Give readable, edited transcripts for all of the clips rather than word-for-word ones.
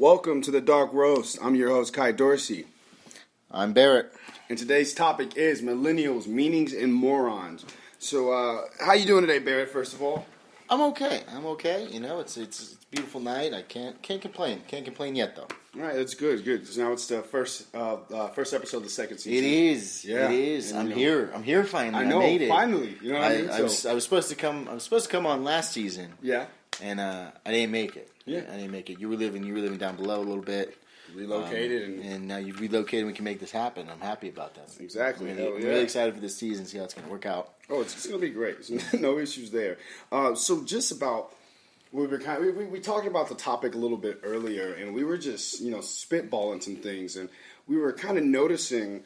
Welcome to the Dark Roast. I'm your host, Ky Dorsey. I'm Barret. And today's topic is Millennials, Meanings, and Morons. So, how you doing today, Barret, first of all? I'm okay. You know, it's a beautiful night. I can't complain. Can't complain yet, though. All right, that's good. So now it's the first episode of the second season. It is. Yeah. It is. And, I'm here. I'm here finally. I know. I made it. Finally. You know what I mean? I was supposed to come on last season. Yeah. And I didn't make it. Yeah. I didn't make it. You were living down below a little bit. Relocated. And now you've relocated and we can make this happen. I'm happy about that. Exactly. I'm really excited for this season, see how it's going to work out. Oh, it's going to be great. No issues there. So just about, we talked about the topic a little bit earlier, and we were just, spitballing some things, and we were kind of noticing,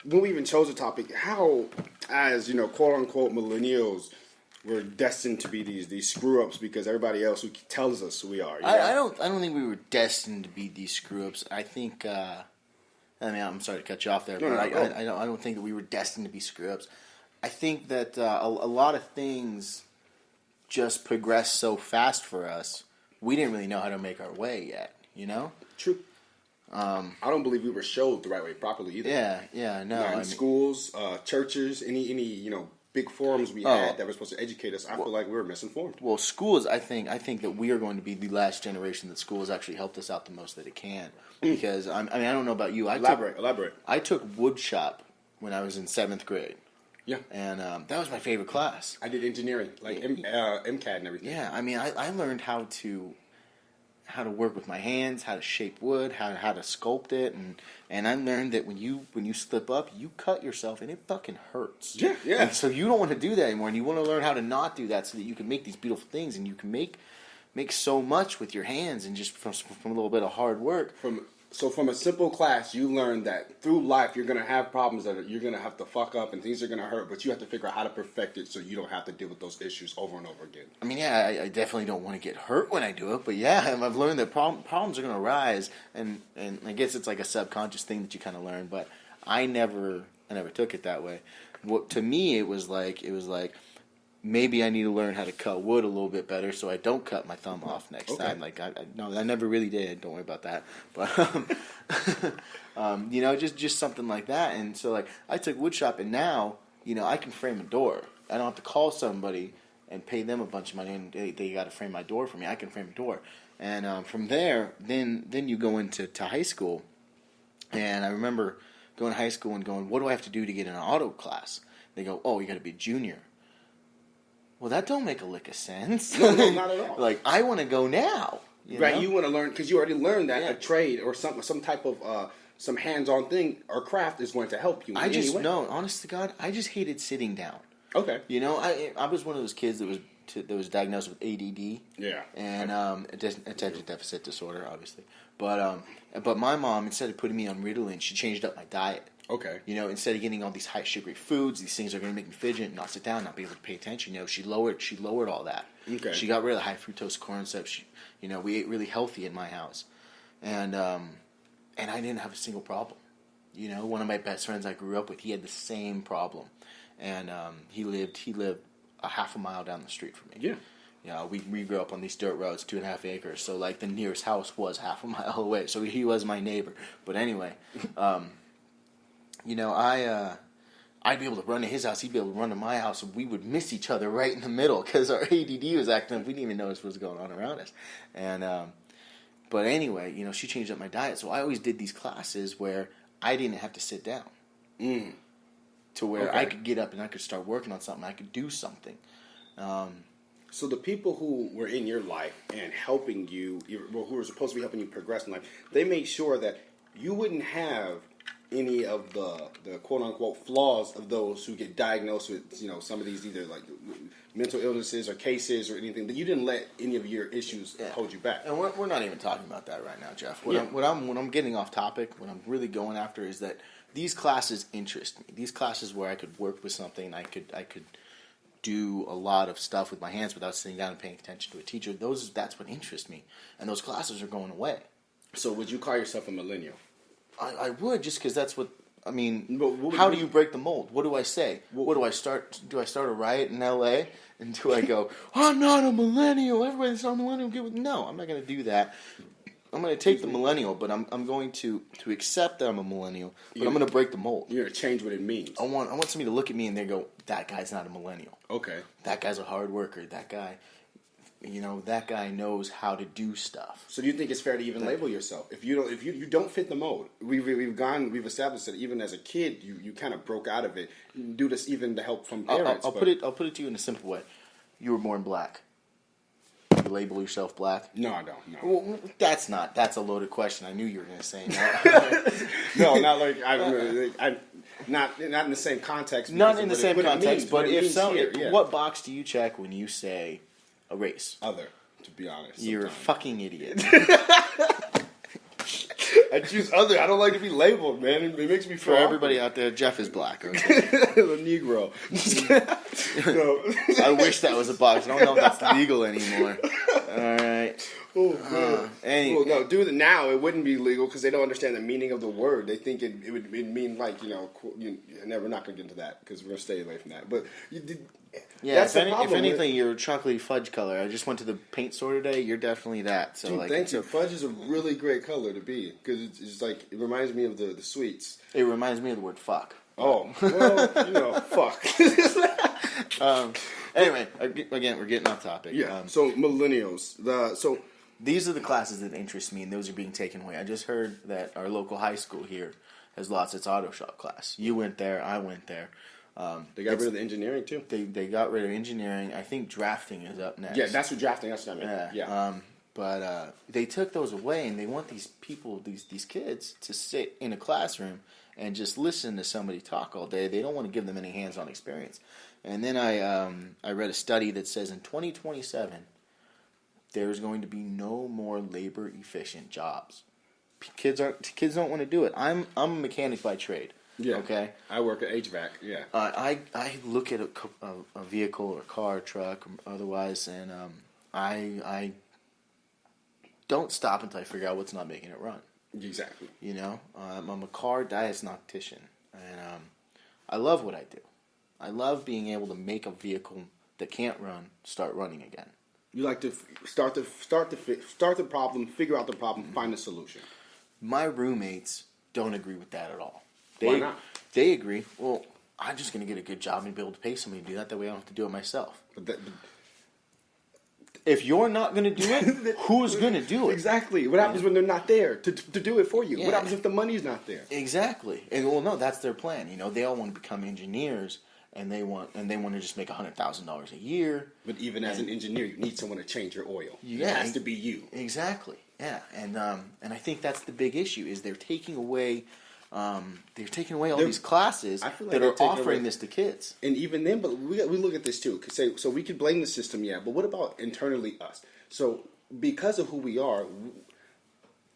when we even chose the topic, how, as, quote-unquote millennials, we're destined to be these screw-ups because everybody else who tells us we are. I don't think we were destined to be these screw-ups. I think, I'm sorry to cut you off there, but I don't think that we were destined to be screw-ups. I think that a lot of things just progressed so fast for us, we didn't really know how to make our way yet, you know? True. I don't believe we were showed the right way properly either. Yeah, no. Schools, churches, any big forums we had that were supposed to educate us, I feel like we were misinformed. Well, schools, I think that we are going to be the last generation that schools actually helped us out the most that it can. Because, I don't know about you. Elaborate. I took wood shop when I was in 7th grade. Yeah. And that was my favorite class. I did engineering, like MCAD and everything. Yeah, I learned how to work with my hands, how to shape wood, how to sculpt it, and I learned that when you slip up, you cut yourself, and it fucking hurts. Yeah. And so you don't want to do that anymore, and you want to learn how to not do that so that you can make these beautiful things, and you can make so much with your hands, and just from a little bit of hard work. From a simple class, you learn that through life you're going to have problems that you're going to have to fuck up and things are going to hurt, but you have to figure out how to perfect it so you don't have to deal with those issues over and over again. I definitely don't want to get hurt when I do it, but yeah, I've learned that problems are going to arise, and I guess it's like a subconscious thing that you kind of learn, but I never took it that way. To me, it was like, maybe I need to learn how to cut wood a little bit better so I don't cut my thumb off next time. Like, I never really did. Don't worry about that. But, just something like that. And so, like, I took wood shop, and now, I can frame a door. I don't have to call somebody and pay them a bunch of money, and they got to frame my door for me. I can frame a door. And from there, then you go into high school. And I remember going to high school and going, what do I have to do to get in an auto class? They go, you got to be a junior. Well, that don't make a lick of sense. No, not at all. Like, I want to go now. You want to learn, because you already learned that a trade or some type of some hands-on thing or craft is going to help you. Honest to God, I just hated sitting down. Okay. I was one of those kids that was diagnosed with ADD. Yeah. And attention deficit disorder, obviously. But my mom, instead of putting me on Ritalin, she changed up my diet. Okay. Instead of getting all these high sugary foods, these things are going to make me fidget, not sit down, not be able to pay attention. She lowered all that. Okay. She got rid of the high fructose corn syrup. We ate really healthy in my house, and I didn't have a single problem. One of my best friends I grew up with, he had the same problem, and he lived a half a mile down the street from me. Yeah. We grew up on these dirt roads, 2.5 acres, so like the nearest house was half a mile away. So he was my neighbor. But anyway. I'd be able to run to his house, he'd be able to run to my house, and we would miss each other right in the middle because our ADD was acting up. We didn't even notice what was going on around us. And, but anyway, she changed up my diet, so I always did these classes where I didn't have to sit down. To where I could get up and I could start working on something, I could do something. So the people who were in your life and helping you, who were supposed to be helping you progress in life, they made sure that you wouldn't have any of the quote-unquote flaws of those who get diagnosed with, some of these either like mental illnesses or cases or anything, that you didn't let any of your issues hold you back. And we're not even talking about that right now, Jeff. What I'm getting off topic, what I'm really going after is that these classes interest me. These classes where I could work with something, I could do a lot of stuff with my hands without sitting down and paying attention to a teacher. That's what interests me. And those classes are going away. So would you call yourself a millennial? I would, just because that's what, how do you break the mold? What do I say? What do I start? Do I start a riot in L.A.? And do I go, I'm not a millennial, everybody's not a millennial? No, I'm not going to do that. take the millennial, but I'm going to accept that I'm a millennial, but I'm going to break the mold. You're going to change what it means. I want somebody to look at me and they go, that guy's not a millennial. Okay. That guy's a hard worker. That guy, that guy knows how to do stuff. So do you think it's fair to even label yourself? If you don't fit the mold, we've established that even as a kid, you kind of broke out of it. You do this even to help from parents. I'll put it to you in a simple way. You were born black. You label yourself black? No, I don't. No. Well, that's a loaded question. I knew you were going to say that. No, not like not in the same context. Not in the same context, but if what box do you check when you say a race? Other, to be honest. You're a fucking idiot. I choose other. I don't like to be labeled, man. It makes me feel For everybody out there, Jeff is black. Okay? The Negro. I wish that was a box. I don't know if that's legal anymore. All right. Well, no, do it now. It wouldn't be legal because they don't understand the meaning of the word. They think it would mean like we're not going to get into that because we're going to stay away from that. But that's the problem. If anything, you're a chocolatey fudge color. I just went to the paint store today. You're definitely that. So dude, thank you. Fudge is a really great color to be because it's like it reminds me of the sweets. It reminds me of the word fuck. Oh, well, fuck. Anyway, again, we're getting off topic. Yeah. So millennials. These are the classes that interest me, and those are being taken away. I just heard that our local high school here has lost its auto shop class. You went there. I went there. They got rid of the engineering too. They got rid of engineering. I think drafting is up next. Yeah, that's what drafting. That's what I mean. Yeah. But they took those away, and they want these people, these kids, to sit in a classroom and just listen to somebody talk all day. They don't want to give them any hands-on experience. And then I read a study that says in 2027 there's going to be no more labor-efficient jobs. Kids don't want to do it. I'm a mechanic by trade. Yeah. Okay. I work at HVAC. Yeah. I look at a vehicle or car, truck, or otherwise, and I don't stop until I figure out what's not making it run. Exactly. I'm a car diagnostician, and I love what I do. I love being able to make a vehicle that can't run start running again. You like to start the problem, figure out the problem, find a solution. My roommates don't agree with that at all. Why not? They agree. Well, I'm just going to get a good job and be able to pay somebody to do that. That way I don't have to do it myself. If you're not going to do it, who's going to do it? Exactly. What happens when they're not there to do it for you? Yeah. What happens if the money's not there? Exactly. And no, that's their plan. They all want to become engineers, and they want to just make $100,000 a year. But even as an engineer, you need someone to change your oil. Yeah, it has to be you. Exactly. Yeah, and I think that's the big issue is they're taking away. They're taking away all these classes that are offering this to kids. And even then, but we look at this too. So we could blame the system, yeah, but what about internally us? So because of who we are,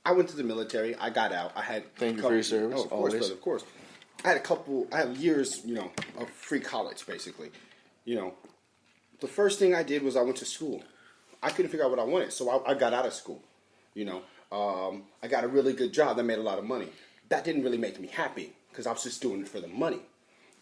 I went to the military. I got out. I had thank you for your service. Oh, of course, brother, of course. I had years, of free college, basically. The first thing I did was I went to school. I couldn't figure out what I wanted, so I got out of school. I got a really good job that made a lot of money. That didn't really make me happy because I was just doing it for the money.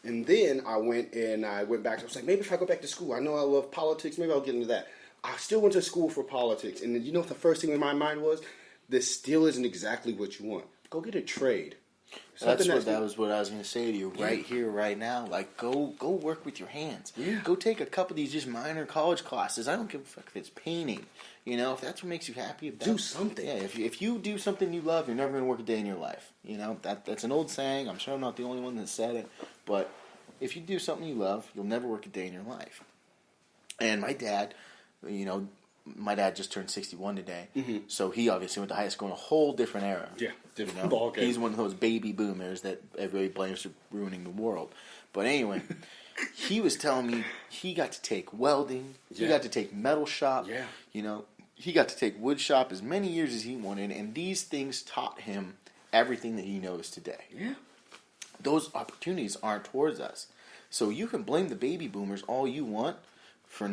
And then I went back. I was like, maybe if I go back to school, I know I love politics. Maybe I'll get into that. I still went to school for politics. And then, what the first thing in my mind was? This still isn't exactly what you want. Go get a trade. That was what I was going to say to you right here, right now. Like, go work with your hands. Yeah. Go take a couple of these just minor college classes. I don't give a fuck if it's painting. If that's what makes you happy. Do something. Yeah, if you do something you love, you're never going to work a day in your life. That's an old saying. I'm sure I'm not the only one that said it. But if you do something you love, you'll never work a day in your life. And my dad, my dad just turned 61 today, so he obviously went to high school in a whole different era. Yeah, different ball game. He's one of those baby boomers that everybody blames for ruining the world. But anyway, he was telling me he got to take welding, he got to take metal shop, he got to take wood shop as many years as he wanted, and these things taught him everything that he knows today. Yeah. Those opportunities aren't towards us. So you can blame the baby boomers all you want for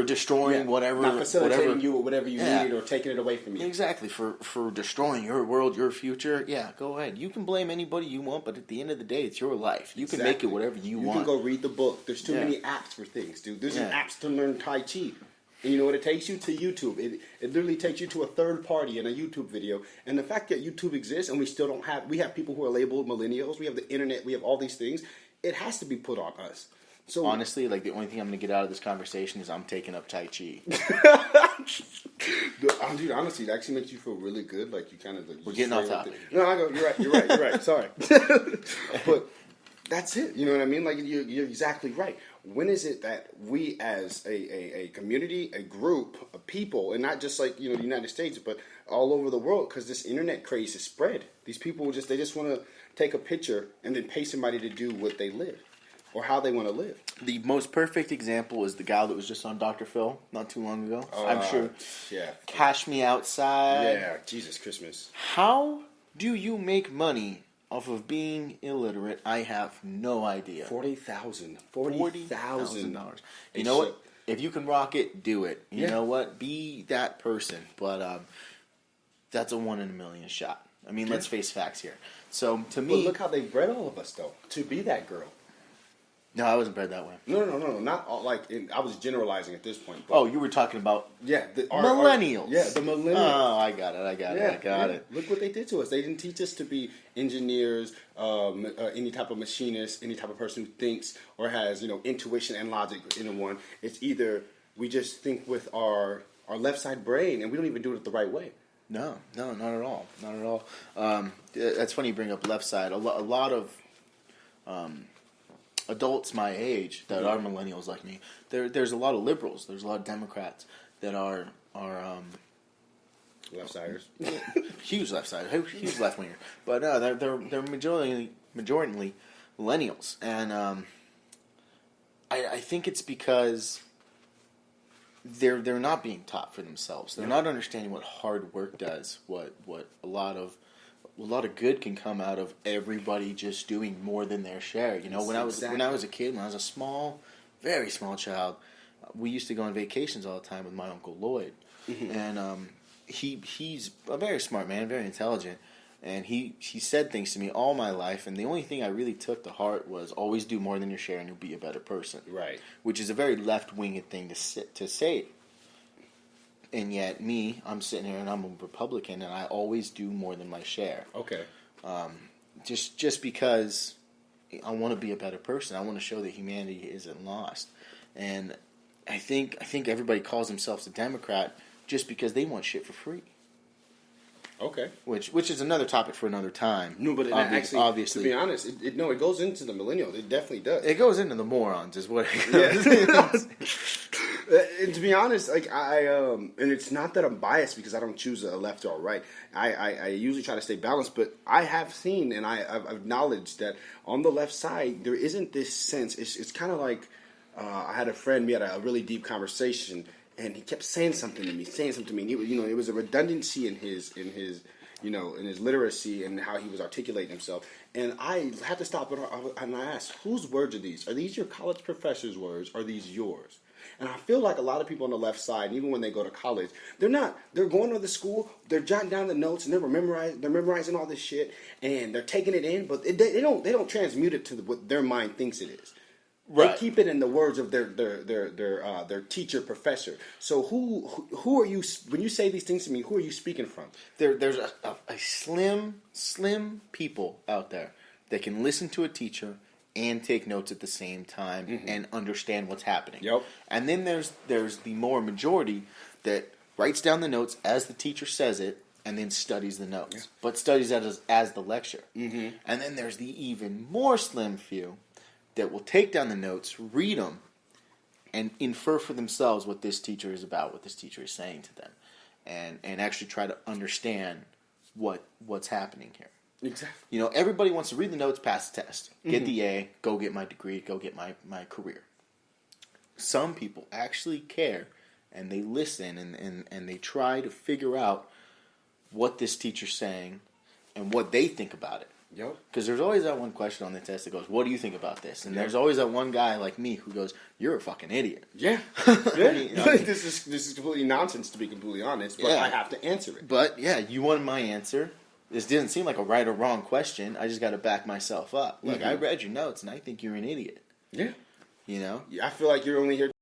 destroying whatever, not facilitating you with whatever you needed or taking it away from you. Exactly, for destroying your world, your future. Yeah, go ahead. You can blame anybody you want, but at the end of the day, it's your life. You can make it whatever you want. You can go read the book. There's too many apps for things, dude. There's an apps to learn Tai Chi. And you know what it takes you? To YouTube. It literally takes you to a third party in a YouTube video. And the fact that YouTube exists and we have people who are labeled millennials, we have the internet, we have all these things, it has to be put on us. So honestly, like the only thing I'm going to get out of this conversation is I'm taking up Tai Chi. Dude, honestly, it actually makes you feel really good. Like you kind of we're getting off topic. No, I go. You're right. Sorry, but that's it. You know what I mean? Like you're exactly right. When is it that we, as a community, a group of people, and not just like the United States, but all over the world, because this internet craze is spread. These people just want to take a picture and then pay somebody to do what they live. Or how they want to live. The most perfect example is the gal that was just on Dr. Phil not too long ago. I'm sure. Yeah. Cash Me Outside. Yeah, Jesus Christmas. How do you make money off of being illiterate? I have no idea. $40,000. You know what? If you can rock it, do it. You know what? Be that person. But that's a 1 in a million shot. I mean, let's face facts here. So to me, but look how they bred all of us, though, to be that girl. No, I wasn't bred that way. No. Not all, I was generalizing at this point. But you were talking about millennials. The millennials. Oh, I got it. Look what they did to us. They didn't teach us to be engineers, any type of machinist, any type of person who thinks or has intuition and logic in one. It's either we just think with our left side brain and we don't even do it the right way. No, not at all. Not at all. That's funny you bring up left side. A lot of adults my age that are millennials like me, there's a lot of liberals, there's a lot of Democrats that are left-siders. Huge left-siders, huge left-winger. But no, they're majority millennials. And I think it's because they're not being taught for themselves. They're not understanding what hard work does, what a lot of good can come out of everybody just doing more than their share. When I was a kid, when I was a very small child, we used to go on vacations all the time with my Uncle Lloyd. Mm-hmm. And he's a very smart man, very intelligent, and he said things to me all my life, and the only thing I really took to heart was always do more than your share and you'll be a better person. Right. Which is a very left-winged thing to say. And yet, I'm sitting here and I'm a Republican, and I always do more than my share. Okay. Just because I want to be a better person, I want to show that humanity isn't lost, and I think everybody calls themselves a Democrat just because they want shit for free. Okay. Which is another topic for another time. No, but obviously, to be honest, it goes into the millennials. It definitely does. It goes into the morons, is what it goes. And to be honest, and it's not that I'm biased because I don't choose a left or a right. I usually try to stay balanced, but I have seen and I've acknowledged that on the left side there isn't this sense. It's kind of like I had a friend. We had a really deep conversation. And he kept saying something to me. And it was a redundancy in his literacy and how he was articulating himself. And I had to stop and I asked, whose words are these? Are these your college professor's words? Or are these yours? And I feel like a lot of people on the left side, and even when they go to college, they're going to the school, they're jotting down the notes, and they're memorizing all this shit, and they're taking it in, but they don't transmute it to what their mind thinks it is. Right. They keep it in the words of their teacher, professor. So who are you, when you say these things to me, who are you speaking from? There's a slim people out there that can listen to a teacher and take notes at the same time and understand what's happening. Yep. And then there's the more majority that writes down the notes as the teacher says it and then studies the notes, but studies that as the lecture. Mm-hmm. And then there's the even more slim few that will take down the notes, read them, and infer for themselves what this teacher is about, what this teacher is saying to them, and actually try to understand what's happening here. Exactly. Everybody wants to read the notes, pass the test, get the A, go get my degree, go get my career. Some people actually care, and they listen, and they try to figure out what this teacher's saying and what they think about it. Yep. Because there's always that one question on the test that goes, what do you think about this? And there's always that one guy like me who goes, you're a fucking idiot. Yeah. This is completely nonsense, to be completely honest, but I have to answer it. But, you wanted my answer. This didn't seem like a right or wrong question. I just got to back myself up. Look, I read your notes, and I think you're an idiot. Yeah. I feel like you're only here